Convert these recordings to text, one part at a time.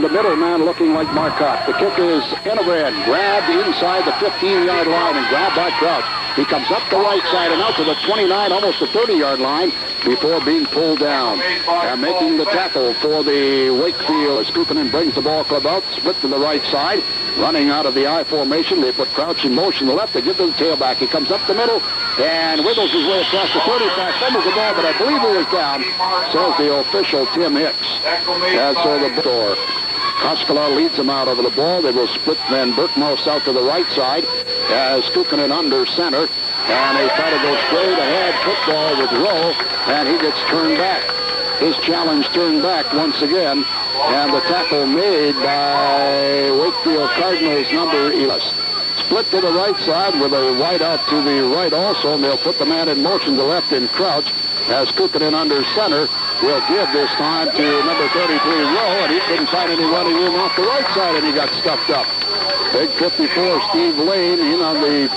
and the middle man looking like Marcotte. The kick is in of end, grabbed inside the 15-yard line and grabbed by Crouch. He comes up the right side and out to the 29, almost the 30-yard line before being pulled down. And making the tackle for the Wakefield. Scoopin brings the ball club out, split to the right side. Running out of the I formation, they put Crouch in motion to the left. They give to the tailback. He comes up the middle and wiggles his way across the 35, fumbles the ball, but I believe he was down, says the official Tim Hicks. And so the door. Koskela leads them out over the ball. They will split then Burkmouse out to the right side as Kukkonen under center. And they try to go straight ahead. Football with Rowe, and he gets turned back. His challenge turned back once again. And the tackle made by Wakefield Cardinals number 11. Split to the right side with a wide out to the right also. And they'll put the man in motion to left in Crouch as Kukkonen under center will give this time to number 33 Rowe, and he couldn't find any running room off the right side, and he got stuffed up. Big 54 Steve Lane in on the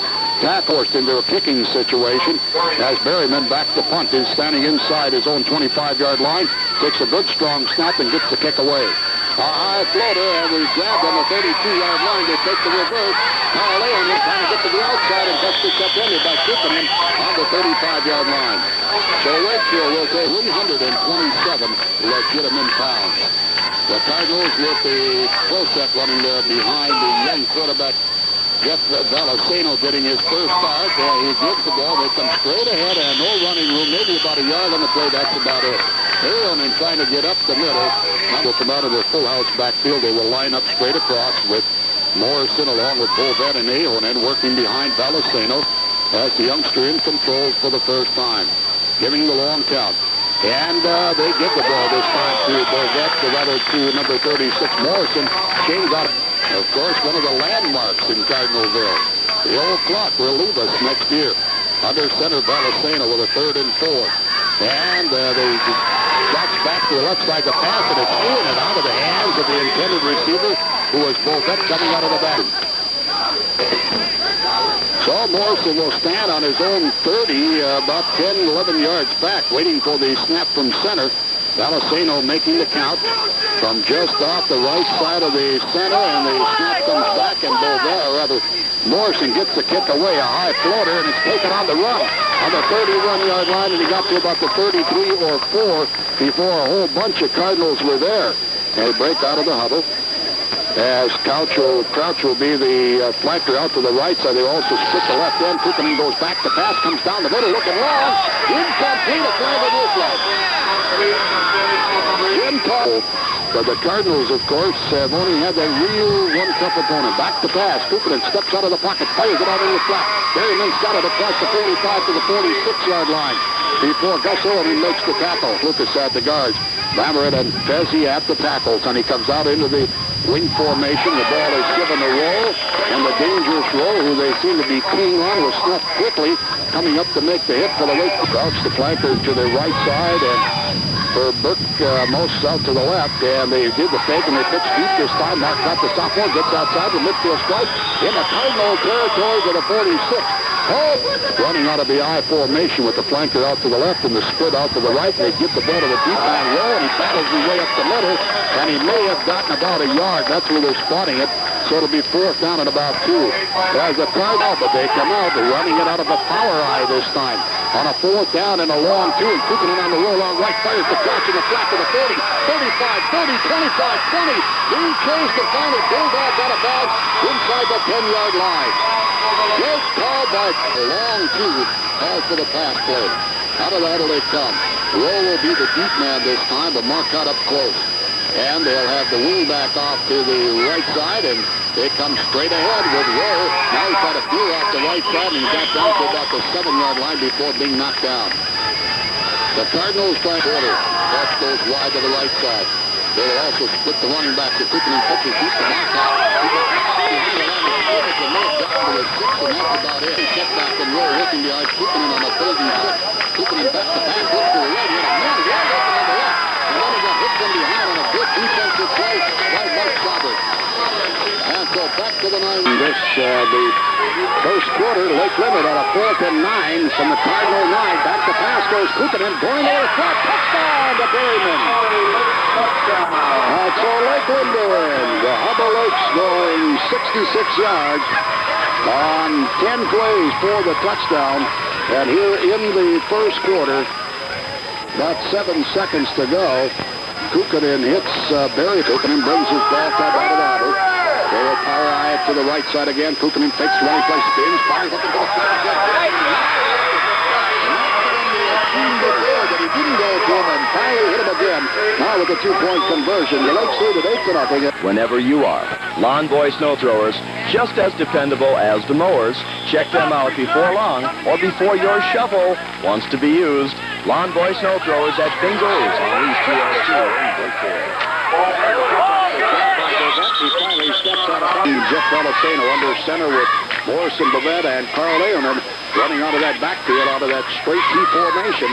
tackle into a kicking situation as Berryman back to punt is standing inside his own 25-yard line, takes a good strong snap and gets the kick away. A high floater, and we grabbed on the 32-yard line. They take the reverse. Now Leon is trying to get to the outside and gets this upended by Kukkonen on the 35-yard line. So Wakefield will take 327 legitimate pounds. The Cardinals with the close-up running there behind the young quarterback Jeff Valesano getting his first start. He gives the ball. They come straight ahead and no running room. Maybe about a yard on the play. That's about it. Leonin trying to get up the middle. Now will come out of their full house backfield. They will line up straight across with Morrison along with Bovet and Ahonen working behind Valesano as the youngster in control for the first time. Giving the long count. And they give the ball this time to Bovet, rather to number 36 Morrison. Shane got, of course, one of the landmarks in Cardinalville. The old clock will leave us next year. Under center Valesano with a 3rd and 4. And they shots back to the left side. The pass, and it's in and out of the hands of the intended receiver, who was Bovet coming out of the back. So Morrison will stand on his own 30, about 10, 11 yards back, waiting for the snap from center. Valesano making the count from just off the right side of the center, and the snap comes back, and Bovet, or rather, Morrison gets the kick away, a high floater, and it's taken on the run on the 31-yard line, and he got to about the 33 or 4 before a whole bunch of Cardinals were there. And they break out of the huddle as Crouch will be the flanker out to the right side. They also split the left end. Kukkonen goes back. The pass comes down the middle, looking long. Incomplete. A flag of the flag. But the Cardinals, of course, have only had their real one-cup opponent. Back to pass. Kukkonen steps out of the pocket, fires it out in the flat. Berryman's got it across the 45 to the 46-yard line before Gus Owen makes the tackle. Lucas at the guards. Lammeret and Fezzi at the tackles, and he comes out into the wing formation. The ball is given to Rowe, and the dangerous Rowe, who they seem to be keying on, was snuffed quickly, coming up to make the hit for the Wake. Crouch the flanker to the right side, and for Burkmouse out to the left, and they did the fake, and they pitched deep this time. Marcotte, the sophomore, gets outside the midfield strike in the Cardinal territory to the 46. Oh, running out of the I formation with the flanker out to the left and the split out to the right. They give the ball to the deep man Rowe, and he battles his way up the middle, and he may have gotten about a yard. That's where they're spotting it. So it'll be 4th down and about 2. There's the Cardinal, but they come out. They're running it out of the power eye this time. On a 4th down and a long 2, and Kukkonen on the roll out right, fires the Crouch in the flat to the 40, 35, 30, 25, 20. Being chased to find it. Bulldog got a bag inside the 10-yard line. Just called by a long 2, called for the pass play. Out of that they come. Rowe will be the deep man this time, but Marcotte up close. And they'll have the wing back off to the right side, and they come straight ahead with Rowe. Now he's got a few off the right side, and he got down to about the 7-yard line before being knocked down. The Cardinals try quarter. That goes wide to the right side. They'll also split the running back. The Kukkonen pitches deep to Marcotte. He got behind the line of scrimmage and may have gotten to the 6, and that's about it. He kept back and Rowe working behind Kukkonen on the 3rd and 6. Kukkonen back to pass, looks to the right. He had a man wide open on the left. And then he got hit from behind on a good defensive play by Mike Robert. And so back to the 9. This, the first quarter, Lake Limit on a 4th and 9 from the Cardinal 9. Back to pass goes Kukkonen, going over the flat. Touchdown to Berryman. So Lakeland wins. The Hubble Lakes going 66 yards on 10 plays for the touchdown. And here in the first quarter, about 7 seconds to go, Kukkonen hits Barry. Kukkonen brings his ball top out of the Hubble. They will power eye it to the right side again. Kukkonen fakes the running play, spins, fires up into the flat. But he didn't go to him and finally hit him again. Now with the 2-point conversion, the Lakes lead at 8-0. Whenever you are. Lawn Boy snow throwers, just as dependable as the mowers. Check them out before long or before your shovel wants to be used. Lawn Boy snow throwers at Bingo's on East 202 in Wakefield. He finally steps out of Jeff Valesano under center with Morrison, Bavetta, and Carl Leonin running out of that backfield, out of that straight T formation.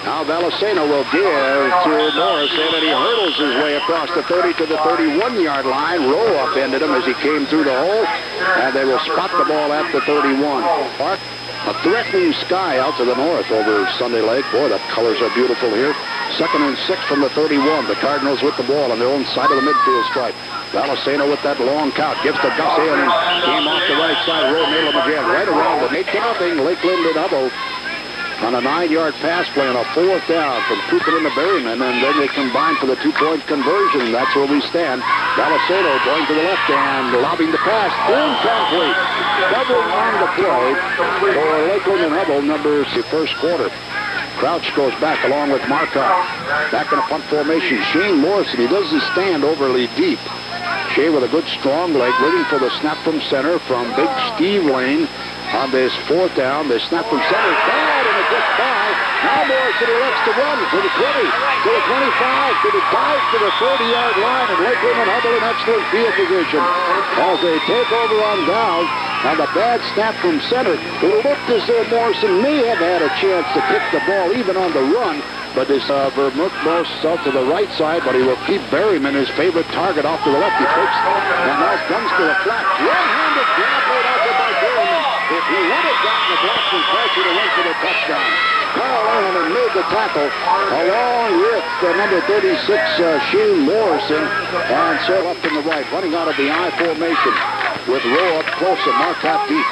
Now Valesano will give to Morrison, and he hurdles his way across the 30 to the 31-yard line. Rowe upended him as he came through the hole, and they will spot the ball at the 31. A threatening sky out to the north over Sunday Lake. Boy, the colors are beautiful here. 2nd and 6 from the 31. The Cardinals with the ball on their own side of the midfield stripe. Valesano with that long count. Gives to Gus in and came off the right side. Rowe nailed him again. Right around the 8-0. Lakeland and Hubble on a 9-yard pass play on a 4th down from Cooper to Berryman, and then they combine for the 2-point conversion. That's where we stand. Valesano going to the left and lobbing the pass. Incomplete. Covering on the play for Lakeland and Hubble, numbers the first quarter. Crouch goes back along with Marcotte. Back in a punt formation. Shane Morrison, he doesn't stand overly deep. Shea with a good strong leg, waiting for the snap from center from Big Steve Lane on this 4th down. The snap from center is bad, and it gets by. Now Morrison elects to run to the 20, to the 25, to the 5, to the 30-yard line, and Lakeland and Hubble in excellent field position as they take over on down. And a bad snap from center. It looked as though Morrison may have had a chance to kick the ball even on the run, but this Vermouth moves out to the right side, but he will keep Berryman, his favorite target, off to the left. He takes and now comes to the flat. One-handed grab laid out there by Berryman. If he would have gotten the blocks and pressure to win for the touchdown. Carl Leonin made the tackle along with number 36, Shane Morrison, and so up in the right, running out of the I formation with Rowe up close and Marcotte deep.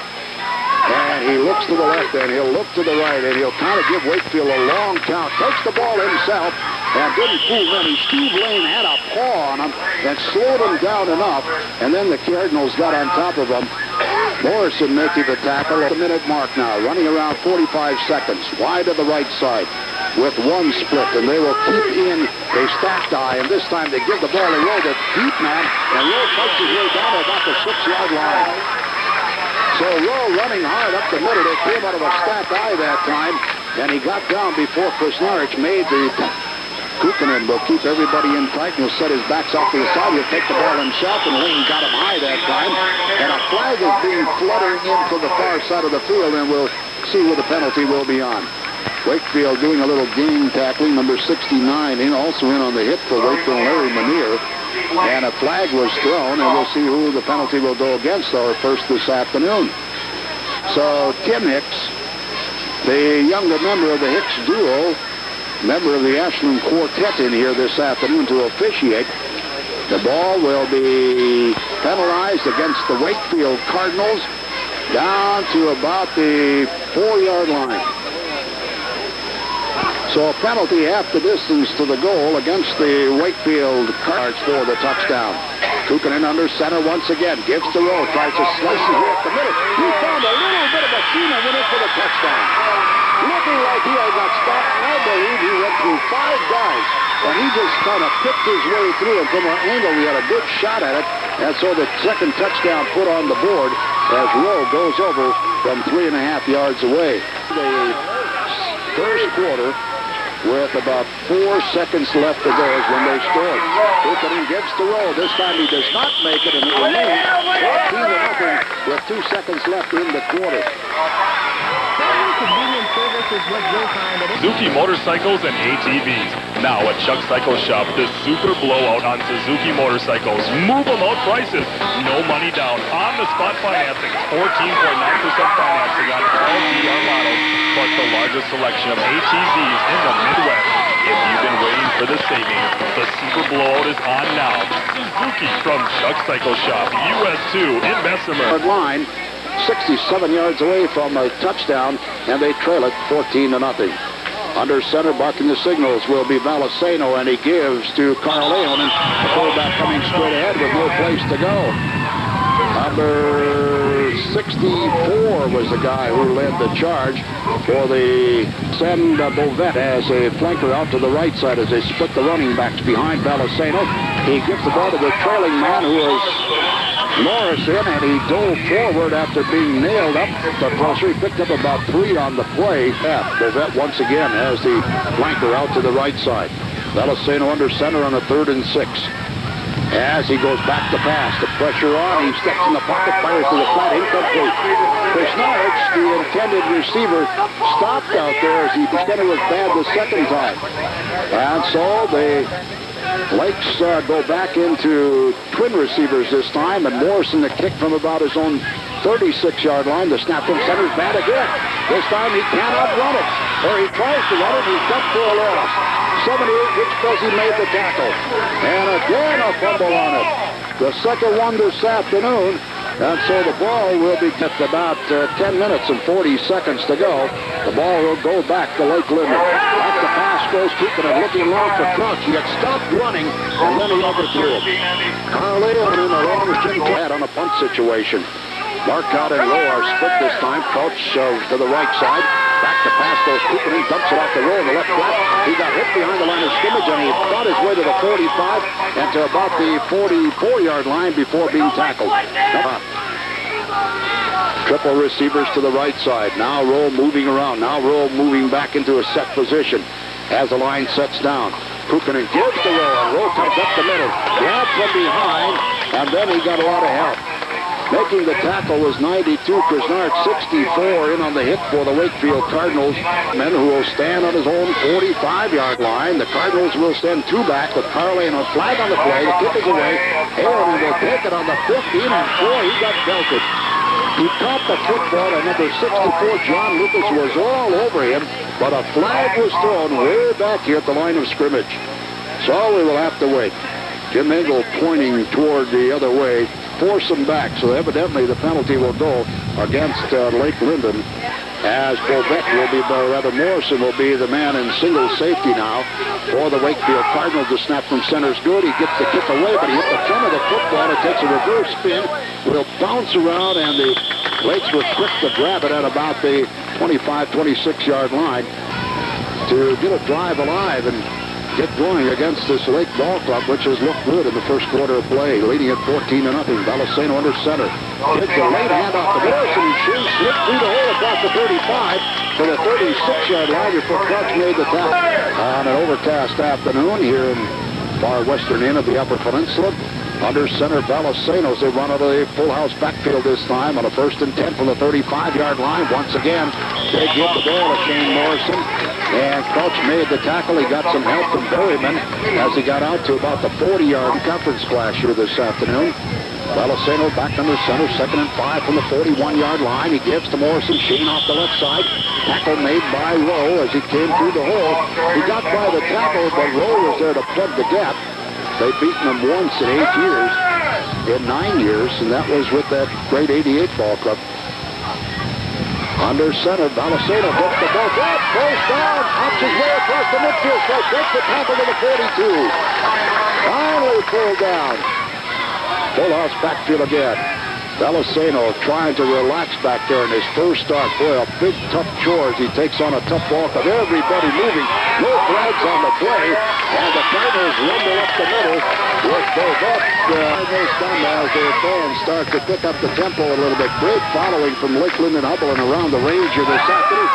And he looks to the left and he'll look to the right and he'll kind of give Wakefield a long count. Takes the ball himself and didn't fool them. Steve Lane had a paw on him and slowed him down enough, and then the Cardinals got on top of him. Morrison making the tackle at the minute mark now, running around 45 seconds, wide to the right side with one split, and they will keep in a stacked eye, and this time they give the ball to Rowe, the deep man, and Rowe fights his way down to about the 6-yard line. So Rowe running hard up the middle. They came out of a stacked eye that time, and he got down before Chris Norwich made the Kukkonen will keep everybody in tight, and he'll set his backs off to the side. He'll take the ball himself, and Lane got him high that time. And a flag is being fluttering into the far side of the field, and we'll see where the penalty will be on. Wakefield doing a little game tackling, number 69, in also in on the hit for Wakefield, Larry Manier. And a flag was thrown, and we'll see who the penalty will go against our first this afternoon. So Tim Hicks, the younger member of the Hicks duo, member of the Ashland Quartet in here this afternoon to officiate. The ball will be penalized against the Wakefield Cardinals down to about the 4-yard line. So a penalty half the distance to the goal against the Wakefield Cards for the touchdown. Kukkonen under center once again. Gives to Rowe. Tries to slice it here at the middle. He found a little bit of a seam and went in for the touchdown. Looking like he had got stopped. I believe he went through 5 guys. And he just kind of picked his way through. And from an angle, he had a good shot at it. And so the second touchdown put on the board as Rowe goes over from 3.5 yards away. The first quarter, with about 4 seconds left to go, is when they scored. Kukkonen gives to Rowe. This time he does not make it, and it remains 14-0 with 2 seconds left in the quarter. Suzuki motorcycles and ATVs. Now at Chuck Cycle Shop, the super blowout on Suzuki motorcycles. Move them out prices. No money down. On-the-spot financing. 14.9% financing on all DR models, plus the largest selection of ATVs in the Midwest. If you've been waiting for the savings, the super blowout is on now. Suzuki from Chuck Cycle Shop, US 2 in Bessemer. Line, 67 yards away from a touchdown, and they trail it 14-0. Under center, barking the signals, will be Valesano, and he gives to Carl Leonin. The fullback coming straight ahead with no place to go. Number 64 was the guy who led the charge for the send Bovet as a flanker out to the right side as they split the running backs behind Valesano. He gives the ball to the trailing man who is Morrison, and he dove forward after being nailed up. The crosser picked up about 3 on the play. Bovet once again has the flanker out to the right side. Valesano under center on a 3rd and 6. As he goes back to pass, the pressure on, he steps in the pocket, fires to the flat, incomplete. Krishnarich, the intended receiver, stopped out there as he pretended it was bad the second time. And so the Lakes go back into twin receivers this time, and Morrison the kick from about his own 36-yard line. The snap from center's bad again. This time he cannot run it, or he tries to run it, he's got for a loss. 78, Rich Fuzzy made the tackle. And again a fumble on it. The second one this afternoon. And so the ball will be at about 10 minutes and 40 seconds to go. The ball will go back to Lake Linden. Back the pass goes keeping it looking long for Crouch. He got stopped running, and then he overthrew it. Carl Leon in the long shin pad on a punt situation. Marcotte and Rowe are split this time. Crouch to the right side. Back to pass goes Cooper. He dumps it off the roll in the left flat. He got hit behind the line of scrimmage, and he fought his way to the 45 and to about the 44-yard line before being tackled. Triple receivers to the right side. Now Rowe moving around. Now Rowe moving back into a set position as the line sets down. Kukkonen gives to Rowe, and Rowe comes up the middle. Grab from behind, and then he got a lot of help. Making the tackle was 92. Krishnarich 64 in on the hit for the Wakefield Cardinals. Men who will stand on his own 45-yard line. The Cardinals will send 2 back with Carlane on flag on the play. The kick is away. Aylin will take it on the 15, and boy, he got belted. He caught the football, and number 64, John Lucas, was all over him, but a flag was thrown way back here at the line of scrimmage. So we will have to wait. Jim Engel pointing toward the other way. Force them back, so evidently the penalty will go against Lake Linden, as Bovet will be, rather Morrison will be the man in single safety now for the Wakefield Cardinals. The snap from center is good. He gets the kick away, but he hit the front of the football. It takes a reverse spin, will bounce around, and the Lakes were quick to grab it at about the 25, 26-yard line to get a drive alive and get going against this Lake Ball Club, which has looked good in the first quarter of play, leading at 14-0. Valesano under center. Gets a late handoff to Morrison. He shoots, slipped through the hole across the 35 to the 36-yard line before Crouch made the tackle. On an overcast afternoon here in far western end of the Upper Peninsula. Under center, Valesano, they run out of the full house backfield this time on a 1st and 10 from the 35-yard line. Once again, they give the ball to Shane Morrison. And Crouch made the tackle. He got some help from Berryman as he got out to about the 40-yard conference clash here this afternoon. Valesano back under center, 2nd and 5 from the 41-yard line. He gives to Morrison. Shane off the left side. Tackle made by Rowe as he came through the hole. He got by the tackle, but Rowe was there to plug the gap. They've beaten them once in 8 years, in 9 years, and that was with that great 88 ball club. Under center, Valesano gets the ball back, goes down, hops his way across the midfield stripe, gets the tackle to the 42. Finally pulled down. Full house backfield again. Valesano trying to relax back there in his first start. Boy, a big, tough chore as he takes on a tough ball club. Everybody moving. No flags on the play. And the Cardinals rumble up the middle with Bovet. Cardinals come as their fans start to pick up the tempo a little bit. Great following from Lake Linden Hubble and around the range here this afternoon.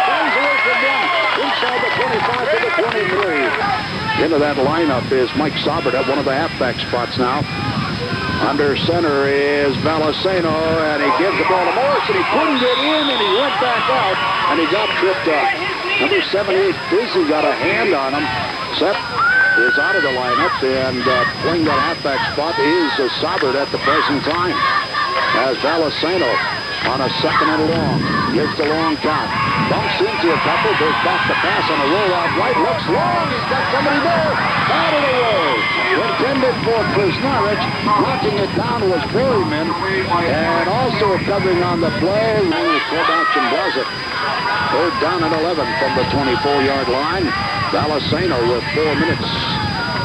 Bangs away from one. Inside the 25 to the 23. Into that lineup is Mike Saubert at one of the halfback spots now. Under center is Valesano, and he gives the ball to Morrison. He couldn't get in, and he went back out, and he got tripped up. Number 78, Busy, got a hand on him. Seth is out of the lineup, and playing that halfback spot is Saubert at the present time. As Valesano on a 2nd and long, gives the long count. Bumps into a couple, goes back to pass on a roll out right, looks long, he's got somebody there. Out of the wide for Krasnarich. Knocking it down was Berryman. And also covering on the play was Kovacs does it. Third down and 11 from the 24-yard line. Dalaseno with 4 minutes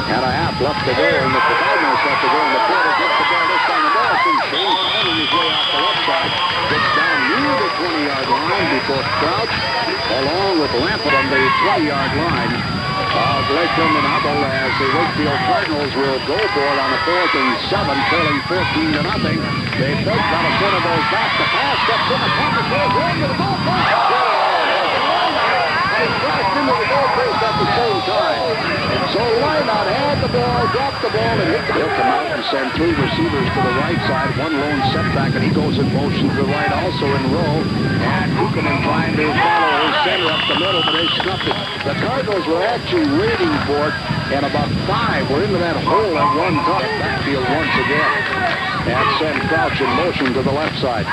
and a half left to go, and the 5 minutes left to go in the quarter. Gets the ball this time to Morrison. Shane finding his way off the left side. Gets down near the 20-yard line before Crouch, along with Lampett on the 20-yard line of Lakeland and Hubble, as the Wakefield Cardinals will go for it on a 4th and 7, trailing 14-0. They fake. Dalaseno goes back. The pass steps in the pocket, goes into the goalpost. He crashed into the goalpost at the same time. So Lineout had the ball, dropped the ball, and hit the... He'll come out and send 3 receivers to the right side. One lone setback, and he goes in motion to the right, also in row. And Buchanan trying to follow his center up the middle, but they snuffed it. The Cardinals were actually waiting for it, and about 5 were into that hole at one time. Backfield once again. And send Crouch in motion to the left side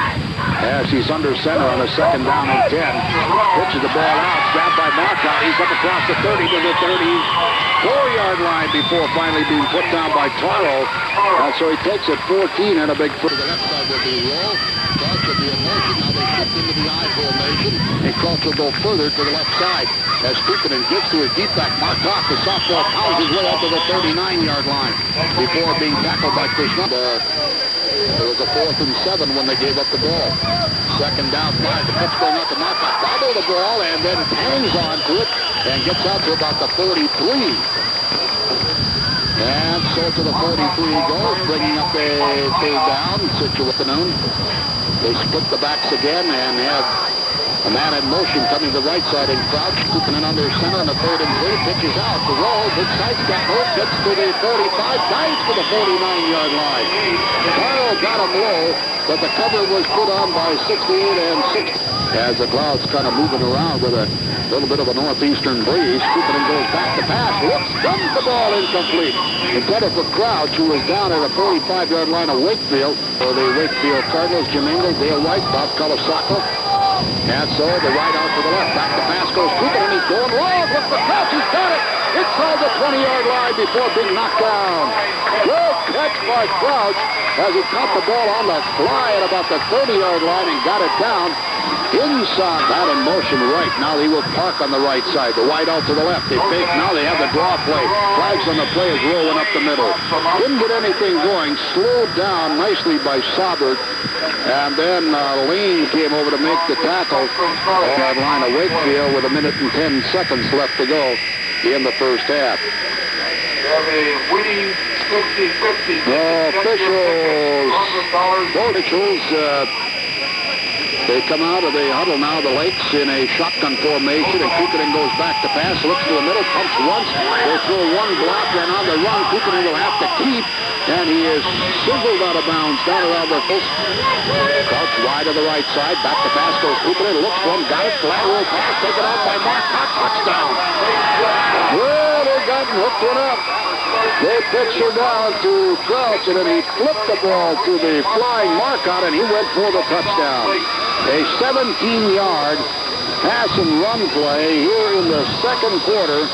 as he's under center on a 2nd down and 10. Pitches the ball out, grabbed by Marcotte. He's up across the 30 to the 34-yard line before finally being put down by Taro. So he takes it 14 and a big foot. To the left side will be Roll. Crouch will be in motion. Now they shift into the I formation. And Crouch will go further to the left side as Buchanan gets to his deep back. Marcotte, the sophomore, pounds his way up to the 39-yard line before being tackled by Krishna. It was a 4th and 7 when they gave up the ball. 2nd down, 5. The pitch going out to Marcotte. Bobble the ball and then hangs on to it and gets out to about the 43. And so to the 43 he goes, bringing up a 3rd down situation. They split the backs again and have a man in motion coming to the right side in Crouch. Buchanan under center on the 3rd and 3. Pitches out to Roll. Big side step hurt. Gets to the 45. Dives to the 49-yard line. Carl got him low, but the cover was put on by 68 and 60. As the clouds kind of moving around with a little bit of a northeastern breeze, Buchanan goes back to pass. Looks, dumps the ball incomplete. Intended for Crouch, who was down at a 45-yard line of Wakefield. For the Wakefield Cardinals, Jim Engel, Dale White, Bob Colasacco. And so the right out to the left. Back to pass goes Buchanan. He's going long. Look for Crouch. He's got it. Inside the 20-yard line before being knocked down. Good catch by Crouch as he caught the ball on the fly at about the 30-yard line and got it down. Inside, out in motion right. Now he will park on the right side. The wide out to the left. They fake. Now they have the draw play. Flags on the play is rolling up the middle. Didn't get anything going. Slowed down nicely by Saubert. And then Lane came over to make the tackle on that line of Wakefield with 1 minute and 10 seconds left to go in the first half. Officials, they come out of the huddle now, the Lakes, in a shotgun formation, and Buchanan goes back to pass, looks to the middle, pumps once, they throw one block, and on the run, Buchanan will have to keep, and he is sizzled out of bounds down around the post. Crouch wide to the right side, back to pass goes Buchanan, looks for him, got it, lateral pass, taken out by Marcotte, touchdown. Well, they've gotten hooked one up. They pitched her down to Crouch, and then he flipped the ball to the flying Marcotte, and he went for the touchdown. A 17-yard pass and run play here in the 2nd quarter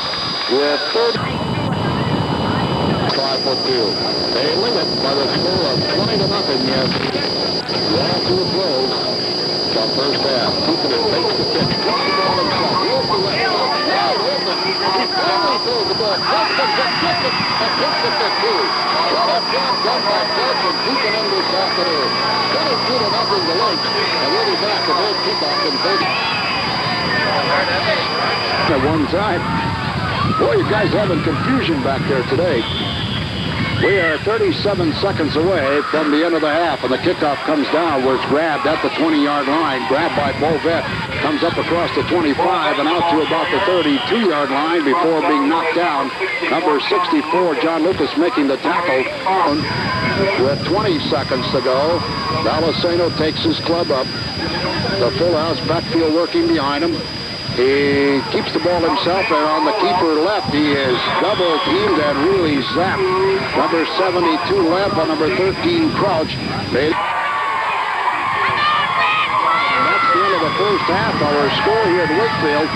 with 5-2. They win it by the score of 20-0. Yes, all 2 throws from first half. Buchanan makes the pitch, puts the ball himself, rolls the left, wide open. He finally throws the ball. Preston gets it and takes it to 2. What a job done by Crouch and Buchanan this afternoon. 22-0 the Lakes, and we'll be back to both kickoff in 30. At one time. Boy, you guys having confusion back there today. We are 37 seconds away from the end of the half, and the kickoff comes down where it's grabbed at the 20-yard line. Grabbed by Bovet. Comes up across the 25 and out to about the 32-yard line before being knocked down. Number 64, John Lucas, making the tackle. With 20 seconds to go, Dalaseno takes his club up. The full house backfield working behind him. He keeps the ball himself, and on the keeper left, he is double teamed and really zapped. Number 72 Lamp on number 13 Crouch. And that's the end of the first half. Our score here at Wakefield,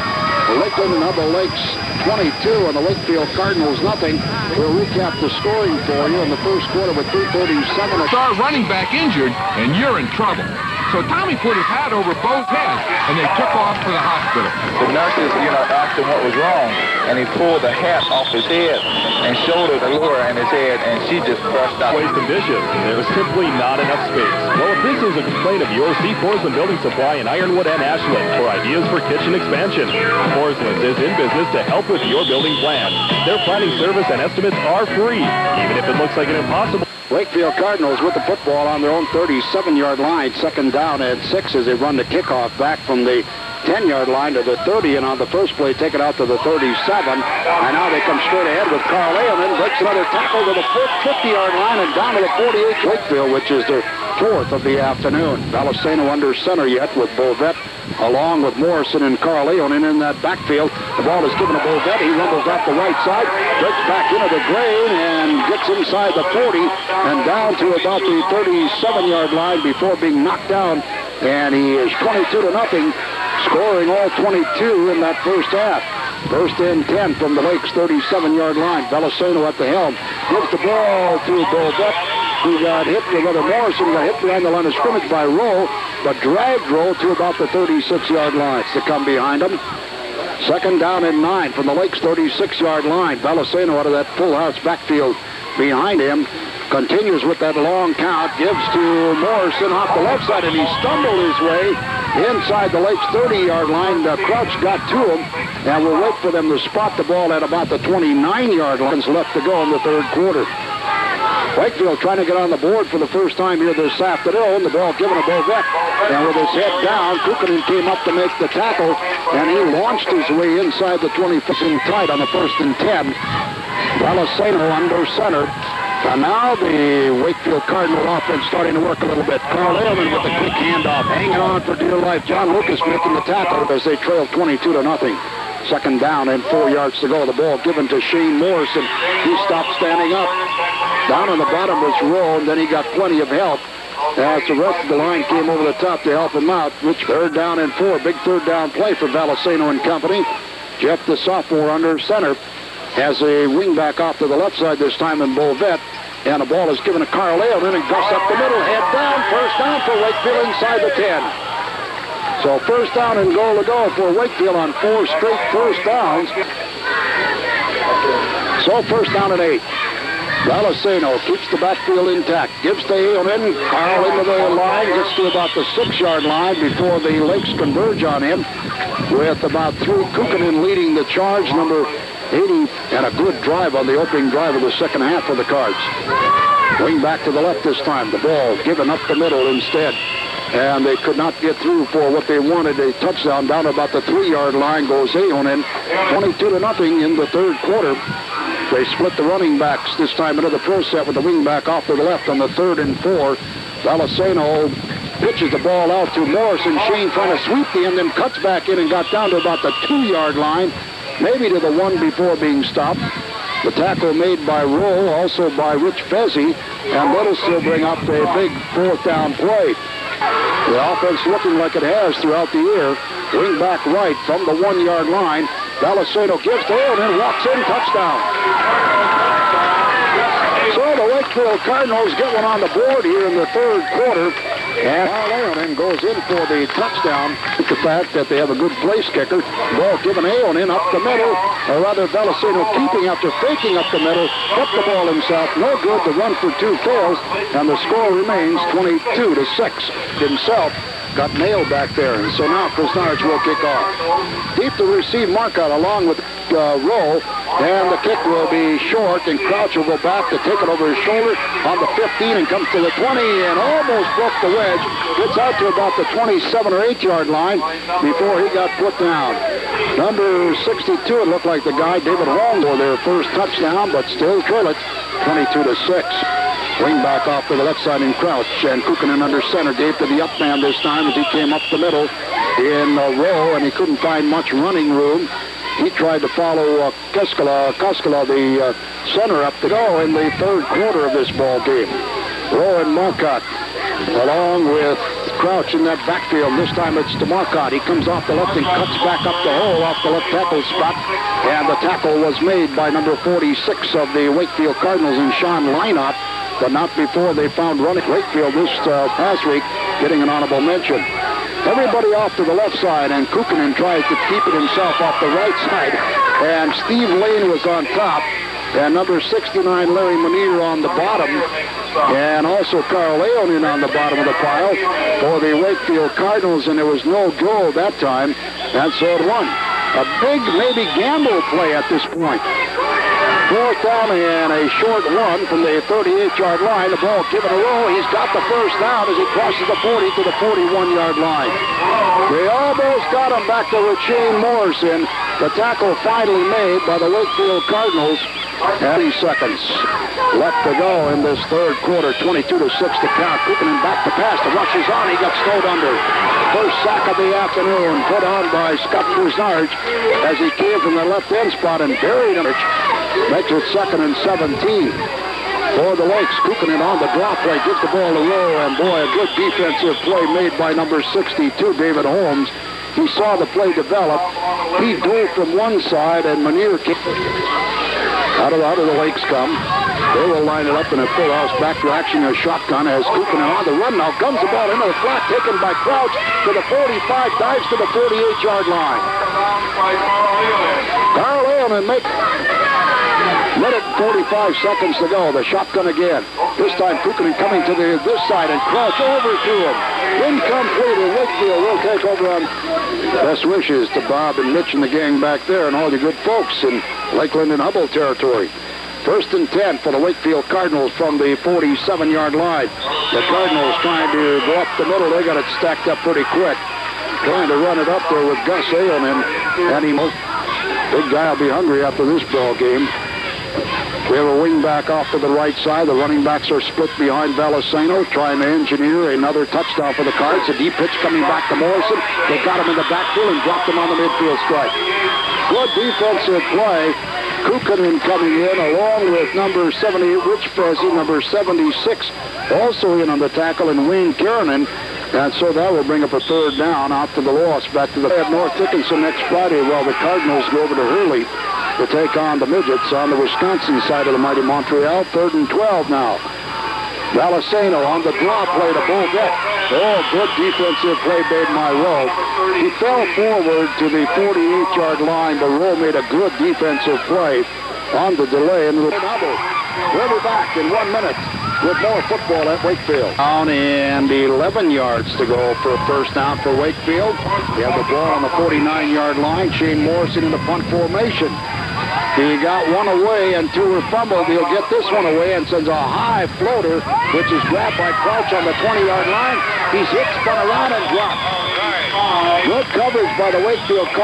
Lakeland and Hubble Lakes 22 and the Wakefield Cardinals nothing. We'll recap the scoring for you in the first quarter with 3:37. Star running back injured, and you're in trouble. So Tommy put his hat over Bo's head, and they took off for the hospital. The nurses, asked him what was wrong, and he pulled the hat off his head and showed her the lure in his head, and she just burst out. Waste condition. There was simply not enough space. Well, if this is a complaint of yours, see Porcelain Building Supply in Ironwood and Ashland for ideas for kitchen expansion. Porcelain is in business to help with your building plan. Their planning service and estimates are free, even if it looks like an impossible. Wakefield Cardinals with the football on their own 37-yard line. Second down at 6 as they run the kickoff back from the 10-yard line to the 30, and on the first play, take it out to the 37. And now they come straight ahead with Carl Leoman, breaks another tackle to the 50-yard line and down to the 48. Wakefield, which is their fourth of the afternoon. Valleceno under center yet with Bovette along with Morrison and Carl Leonin in that backfield. The ball is given to Bovette. He rumbles off the right side, breaks back into the grain and gets inside the 40 and down to about the 37-yard line before being knocked down. And he is 22-0, scoring all 22 in that first half. First and 10 from the Lakes 37-yard line. Valleceno at the helm. Gives the ball to Bovette, who got hit, or rather Morrison got hit behind the line of scrimmage by Rowe, but dragged Rowe to about the 36-yard line to come behind him. Second down and 9 from the Lakes 36-yard line. Valleceno out of that full house backfield behind him. Continues with that long count, gives to Morrison off the left side, and he stumbled his way inside the Lakes 30-yard line. Crouch got to him, and we'll wait for them to spot the ball at about the 29-yard line. Left to go in the third quarter. Wakefield trying to get on the board for the first time here this afternoon. The ball given to Bovette, and with his head down, Kukkonen came up to make the tackle, and he launched his way inside the 20-foot tight on the first and 10. Valleceno under center. And now the Wakefield Cardinal offense starting to work a little bit. Carl Leoman with the quick handoff, hanging on for dear life. John Lucas making the tackle as they trail 22-0. Second down and 4 yards to go. The ball given to Shane Morrison. He stopped standing up. Down on the bottom was Rowe, and then he got plenty of help as the rest of the line came over the top to help him out. Which third down and 4. Big third down play for Valleceno and company. Jeff, the sophomore, under center. Has a wingback off to the left side this time in Bovette. And the ball is given to Carl Leoman, and Gus up the middle. Head down. First down for Wakefield inside the 10. So first down and goal to go for Wakefield on 4 straight first downs. So first down and 8. Valleceno keeps the backfield intact. Gives to Leoman. Carl into the line. Gets to about the 6-yard line before the Lakes converge on him. With about 3. Kukkonen leading the charge. Number 80, and a good drive on the opening drive of the second half for the Cards. Wing back to the left this time. The ball given up the middle instead. And they could not get through for what they wanted. A touchdown down about the 3-yard line goes Aonen. 22-0 in the third quarter. They split the running backs this time into the first set with the wing back off to the left on the 3rd and 4. Valleceno pitches the ball out to Morrison. Shane trying to sweep the end, then cuts back in and got down to about the 2-yard line. Maybe to the 1 before being stopped. The tackle made by Rowe, also by Rich Fezzi, and that'll still bring up a big 4th down play. The offense looking like it has throughout the year. Wing back right from the 1-yard line. Valleceno gives to him and walks in, touchdown. So the Wakefield Cardinals get one on the board here in the third quarter. And Aonen goes in for the touchdown. The fact that they have a good place kicker. Ball given Aonen up the middle. Or rather, Valleceno keeping after faking up the middle. Kept the ball himself. No good. The run for 2 fails. And the score remains 22-6. Himself got nailed back there. And so now Krasnarich will kick off. Deep to receive Marcotte along with Rowe. And the kick will be short, and Crouch will go back to take it over his shoulder on the 15 and comes to the 20 and almost broke the wedge. Gets out to about the 27 or 8-yard line before he got put down. Number 62, it looked like the guy, David Holm, for their first touchdown, but still trail it 22-6. Wing back off to the left side in Crouch, and Kukkonen under center gave to the up man this time as he came up the middle in Rowe, and he couldn't find much running room. He tried to follow Koskela, the center, up to go in the third quarter of this ball game. Rowe and Marcotte, along with Crouch in that backfield. This time it's to Marcotte. He comes off the left and cuts back up the hole off the left tackle spot. And the tackle was made by number 46 of the Wakefield Cardinals and Sean Lynott, but not before they found running Wakefield this past week, getting an honorable mention. Everybody off to the left side, and Kukkonen tries to keep it himself off the right side. And Steve Lane was on top, and number 69, Larry Manier, on the bottom, and also Carl Leonin on the bottom of the pile for the Wakefield Cardinals, and there was no goal that time, and so it won. A big, maybe gamble play at this point. Fourth down and a short one from the 38-yard line. The ball given a roll. He's got the first down as he crosses the 40 to the 41-yard line. They almost got him back to Shane Morrison. The tackle finally made by the Wakefield Cardinals. 30 seconds left to go in this third quarter. 22-6 to count. Kukkonen back to pass. The rush is on. He got stowed under. First sack of the afternoon put on by Scott Bouchard as he came from the left end spot and buried him. Makes it 2nd and 17 for the Lakes. Kukkonen on the drop play, gives the ball to Rowe, and boy, a good defensive play made by number 62, David Holmes. He saw the play develop. He dove from one side, and Manier kicked. Out of the Lakes come. They will line it up in a full house back to action. A shotgun as Kukkonen on the run. Now guns the ball into the flat, taken by Crouch to the 45, dives to the 48-yard line. Carl Leonin makes... Minute 45 seconds to go. The shotgun again. This time Kukkonen coming to this side, and Crouch over to him. Incomplete, and Wakefield will take over on. Best wishes to Bob and Mitch and the gang back there and all the good folks in Lakeland and Hubble territory. 1st and 10 for the Wakefield Cardinals from the 47-yard line. The Cardinals trying to go up the middle. They got it stacked up pretty quick. Trying to run it up there with Gus Ailman. And big guy will be hungry after this ball game. We have a wing back off to the right side. The running backs are split behind Valesano, trying to engineer another touchdown for the Cards. A deep pitch coming back to Morrison. They got him in the backfield and dropped him on the midfield stripe. Good defensive play. Kukkonen coming in along with number 70, Rich Fezzi, number 76, also in on the tackle, and Wayne Kiernan. And so that will bring up a third down out to the loss. Back to the North Dickinson next Friday while the Cardinals go over to Hurley to take on the Midgets on the Wisconsin side of the mighty Montreal. 3rd and 12 now. Valesano on the draw play to Bovet. Oh, good defensive play made by Rowe. He fell forward to the 48-yard line, but Rowe made a good defensive play on the delay. And we'll be back in 1 minute with more football at Wakefield. Down and 11 yards to go for a first down for Wakefield. They have the ball on the 49-yard line. Shane Morrison in the punt formation. He got one away and two were fumbled. He'll get this one away and sends a high floater, which is grabbed by Crouch on the 20-yard line. He's hit, spun around, and dropped. Good coverage by the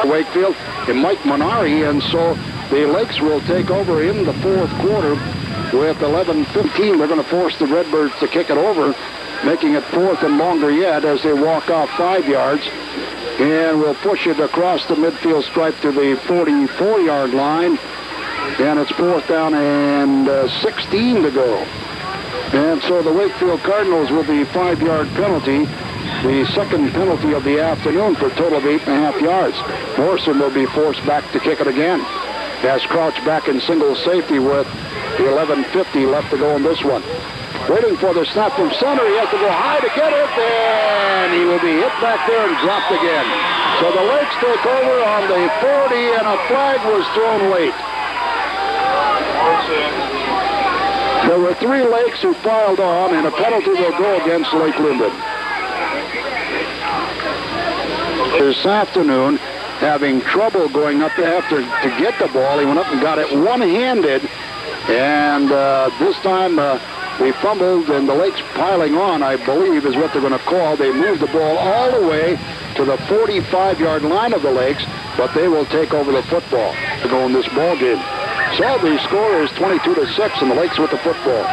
Wakefield and Mike Monari, and so the Lakes will take over in the fourth quarter with 11:15. They're going to force the Redbirds to kick it over, making it 4th and longer yet as they walk off 5 yards. And we'll push it across the midfield stripe to the 44-yard line. And it's 4th down and 16 to go. And so the Wakefield Cardinals with the 5-yard penalty, the second penalty of the afternoon for a total of 8.5 yards. Morrison will be forced back to kick it again. Has Crouch back in single safety with the 11:50 left to go in this one. Waiting for the snap from center. He has to go high to get it, and he will be hit back there and dropped again. So the Lakes take over on the 40, and a flag was thrown late. There were 3 Lakes who filed on, and a penalty will go against Lake Linden. This afternoon, having trouble going up after to get the ball, he went up and got it one-handed, and this time we fumbled, and the Lakes piling on, I believe, is what they're going to call. They moved the ball all the way to the 45-yard line of the Lakes, but they will take over the football to go in this ball game. So the score is 22-6, and the Lakes with the football.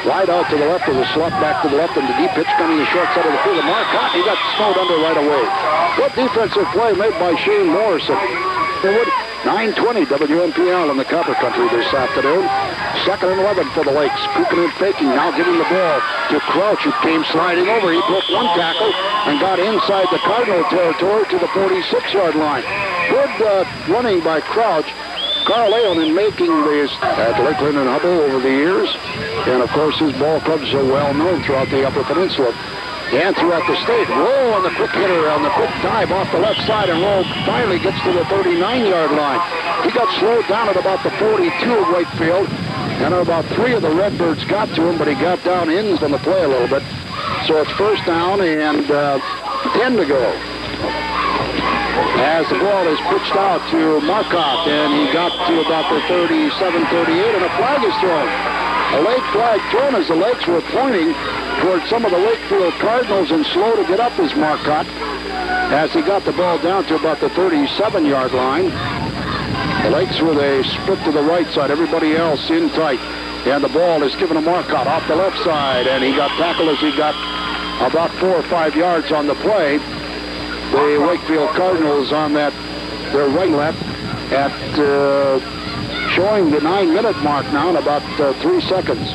Wide out to the left of the slot, back to the left, and the deep pitch coming to the short side of the field. Marcotte, he got snowed under right away. Good defensive play made by Shane Morrison. 9:20 WMPL in the Copper Country this afternoon. 2nd and 11 for the Lakes. Kukanen faking, now giving the ball to Crouch, who came sliding over. He broke one tackle and got inside the Cardinal territory to the 46-yard line. Good running by Crouch. Carl Leonin making this at Lakeland and Hubble over the years. And, of course, his ball clubs are well known throughout the Upper Peninsula and throughout the state. Roll on the quick hitter on the quick dive off the left side, and Roll finally gets to the 39-yard line. He got slowed down at about the 42 of Wakefield, and about 3 of the Redbirds got to him, but he got down ends on the play a little bit. So it's first down and 10 to go. As the ball is pitched out to Marcotte, and he got to about the 37, 38, and a flag is thrown. A late flag thrown as the Lakes were pointing towards some of the Wakefield Cardinals, and slow to get up is Marcotte as he got the ball down to about the 37-yard line. The Lakes with a split to the right side, everybody else in tight. And the ball is given to Marcotte off the left side, and he got tackled as he got about 4 or 5 yards on the play. The Wakefield Cardinals on that, their right left at showing the 9-minute mark now in about 3 seconds.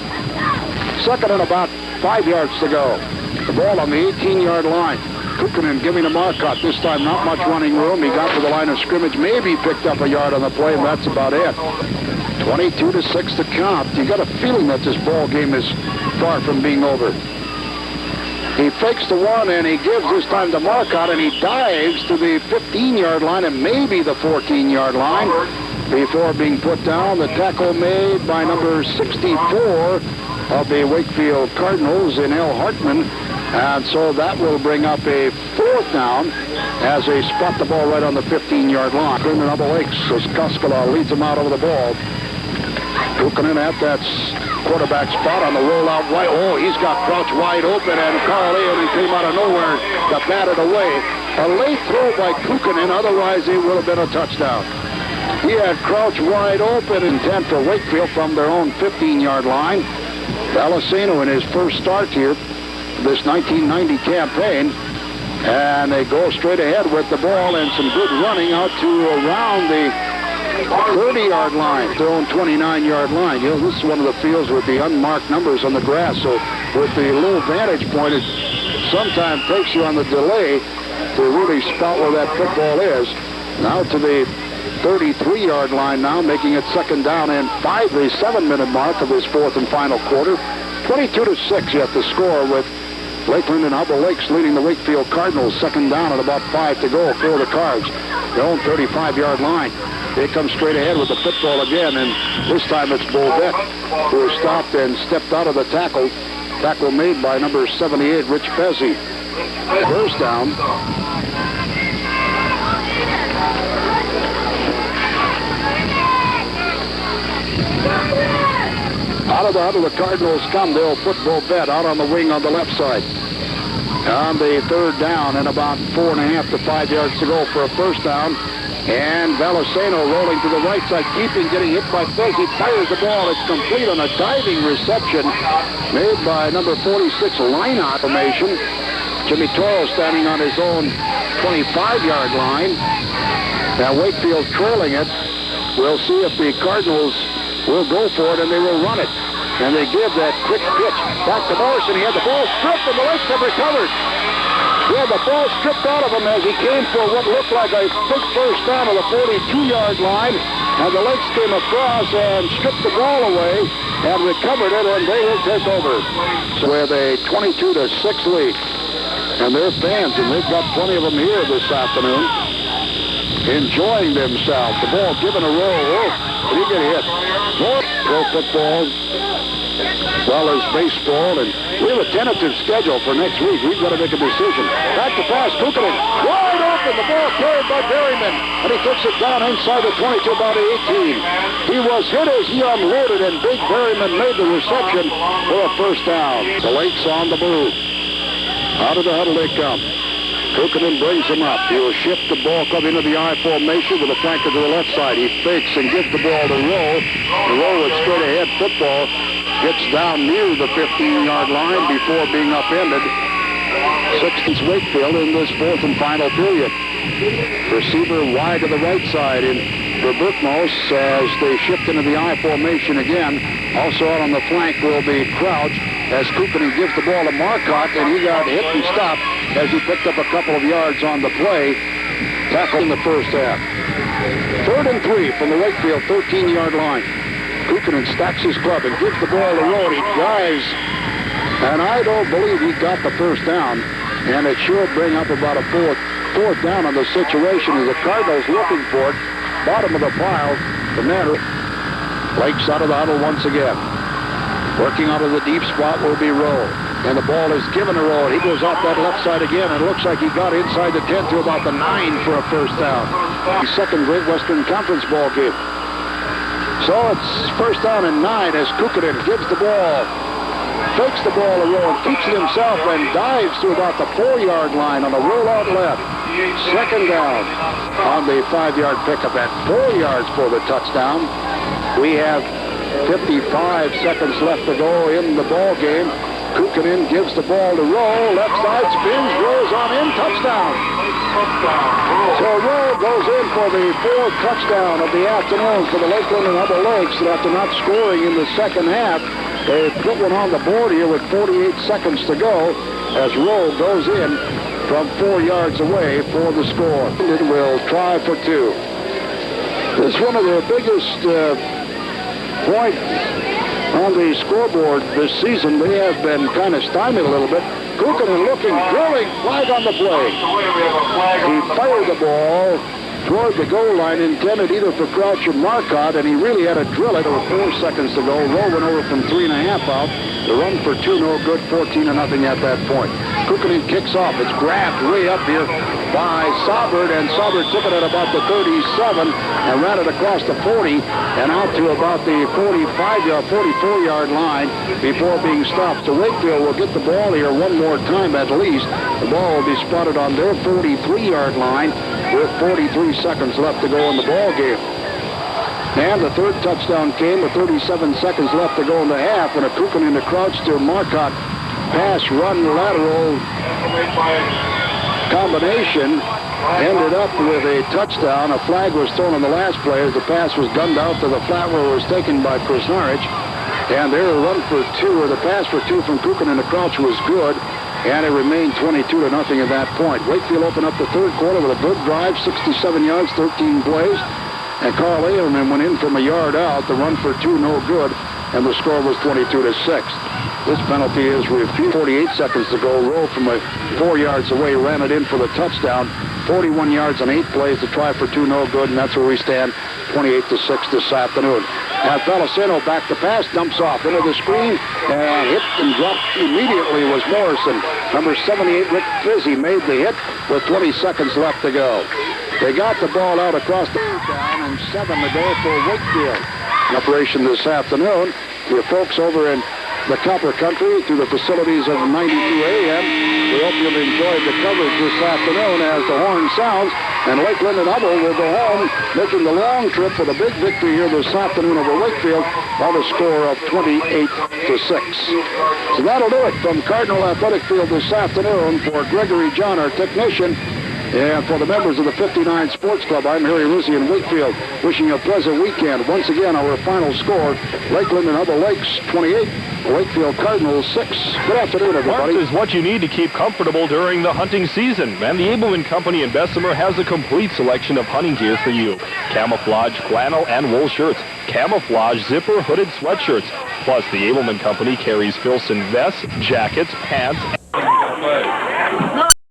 2nd and about 5 yards to go. The ball on the 18-yard line. Kukanen giving to Marcotte. This time not much running room. He got to the line of scrimmage, maybe picked up a yard on the play, and that's about it. 22-6 to count. You got a feeling that this ball game is far from being over. He fakes the one, and he gives this time to Marcotte, and he dives to the 15-yard line and maybe the 14-yard line before being put down. The tackle made by number 64 of the Wakefield Cardinals in L. Hartman. And so that will bring up a 4th down as they spot the ball right on the 15-yard line. Cleveland Upper Lakes as Koskela leads them out over the ball. Kukanen at that quarterback spot on the rollout right. Oh, he's got Crouch wide open, and Carl Leonin came out of nowhere to bat it away. A late throw by Kukanen, otherwise it would have been a touchdown. He had Crouch wide open, intent for Wakefield from their own 15-yard line. Valesano in his first start here, this 1990 campaign, and they go straight ahead with the ball and some good running out to around the 30-yard line, their own 29-yard line. You know, this is one of the fields with the unmarked numbers on the grass, so with the low vantage point, it sometimes takes you on the delay to really spot where that football is. Now to the 33-yard line now, making it 2nd down and 5, the 7-minute mark of this 4th and final quarter. 22-6 yet to score, with Lakeland and Hubble Lakes leading the Wakefield Cardinals. 2nd down and about 5 to go for the Cards. Their own 35-yard line. They come straight ahead with the football again, and this time it's Boldet who is stopped and stepped out of the tackle. Tackle made by number 78, Rich Fezzi. First down. Out of the huddle, the Cardinals come. They'll put Boldet out on the wing on the left side. On the 3rd down and about 4.5 to 5 yards to go for a first down. And Valesano rolling to the right side, getting hit by Fezzi, fires the ball. It's complete on a diving reception made by number 46, lineout formation. Jimmy Toro standing on his own 25-yard line. Now Wakefield trailing it. We'll see if the Cardinals will go for it, and they will run it. And they give that quick pitch back to Morrison. He had the ball stripped, and the Lakes have recovered. He had the ball stripped out of him as he came for what looked like a big first down on the 42-yard line. And the Lakes came across and stripped the ball away and recovered it, and they will take over. So with a 22-6 lead. And their fans, and they've got plenty of them here this afternoon, enjoying themselves. The ball given a roll. Oh, he get hit. More pro football, as well as baseball, and we have a tentative schedule for next week. We've got to make a decision. Back to pass, Kukanen, wide open, the ball carried by Berryman, and he takes it down inside the 20 to about 18. He was hit as he unloaded, and Big Berryman made the reception for a first down. The Lakes on the move. Out of the huddle they come. Kukanen brings him up. He will shift the ball club into the I formation with a flanker to the left side. He fakes and gives the ball to Rowe. The Rowe with straight ahead football gets down near the 15-yard line before being upended. 60's Wakefield in this 4th and final period. Receiver wide to the right side in for Burkmos as they shift into the I formation again. Also out on the flank will be Crouch as Kukkonen gives the ball to Marcotte, and he got hit and stopped as he picked up a couple of yards on the play. Tackle in the first half. 3rd and 3 from the Wakefield 13-yard line. Kukkonen stacks his club and gives the ball to Road. He drives, and I don't believe he got the first down, and it should bring up about a fourth down on the situation as the Cardinals looking for it. Bottom of the pile, the matter. Lakes out of the huddle once again. Working out of the deep spot will be Rowe. And the ball is given to Rowe. He goes off that left side again, and it looks like he got inside the 10 to about the 9 for a first down. The second Great Western Conference ball game. So it's first down and 9 as Kukkonen gives the ball. Fakes the ball to Rowe, keeps it himself, and dives to about the 4-yard line on the rollout left. Second down on the 5-yard pickup at 4 yards for the touchdown. We have 55 seconds left to go in the ball game. Kukkonen gives the ball to Rowe. Left side spins, goes on in, touchdown. So Rowe goes in for the 4th touchdown of the afternoon for the Lakeland and Hubble Lakes. And after not scoring in the second half, they put one on the board here with 48 seconds to go as Rowe goes in from 4 yards away for the score. It will try for 2. This is one of their biggest points on the scoreboard this season. They have been kind of stymied a little bit. Kukkonen looking, drilling, flag on the play. He fired the ball toward the goal line, intended either for Crouch or Marcotte, and he really had to drill it. There were 4 seconds to go. Rowe went over from 3.5 out. The run for 2, no good, 14-0 at that point. Kukkonen kicks off. It's grabbed way up here by Saubert, and Saubert took it at about the 37 and ran it across the 40 and out to about the 44-yard line before being stopped. So Wakefield will get the ball here one more time at least. The ball will be spotted on their 43-yard line with 43 seconds left to go in the ball game. And the 3rd touchdown came with 37 seconds left to go in the half when a Kukkonen to Crouch to Marcotte pass run lateral combination ended up with a touchdown. A flag was thrown on the last play as the pass was gunned out to the flat where it was taken by Krasnaric. And their run for 2, or the pass for 2 from Kukkonen to Crouch was good. And it remained 22-0 at that point. Wakefield opened up the 3rd quarter with a good drive, 67 yards, 13 plays. And Carl Ailman went in from a yard out. The run for 2, no good. And the score was 22-6. This penalty is refused. 48 seconds to go. Rowe from 4 yards away ran it in for the touchdown. 41 yards on 8 plays to try for 2, no good. And that's where we stand, 28-6 this afternoon. And Felicino back to pass, dumps off into the screen, and hit and dropped immediately was Morrison. Number 78, Rick Fizzy, made the hit with 20 seconds left to go. They got the ball out across the down and 7 to go for Wakefield. In operation this afternoon, your folks over in the Copper Country through the facilities of 92 AM. We hope you've enjoyed the coverage this afternoon as the horn sounds. And Lakeland and Hubble will go home, making the long trip with a big victory here this afternoon over Wakefield by the score of 28-6. So that'll do it from Cardinal Athletic Field this afternoon. For Gregory John, our technician, and for the members of the 59 Sports Club, I'm Harry Rizzi in Wakefield, wishing you a pleasant weekend. Once again, our final score, Lakeland and Hubble Lakes 28, Wakefield Cardinals 6. Good afternoon, everybody. Parts is what you need to keep comfortable during the hunting season, and the Abelman Company in Bessemer has a complete selection of hunting gear for you. Camouflage, flannel, and wool shirts, camouflage, zipper, hooded sweatshirts. Plus, the Abelman Company carries Filson vests, jackets, pants,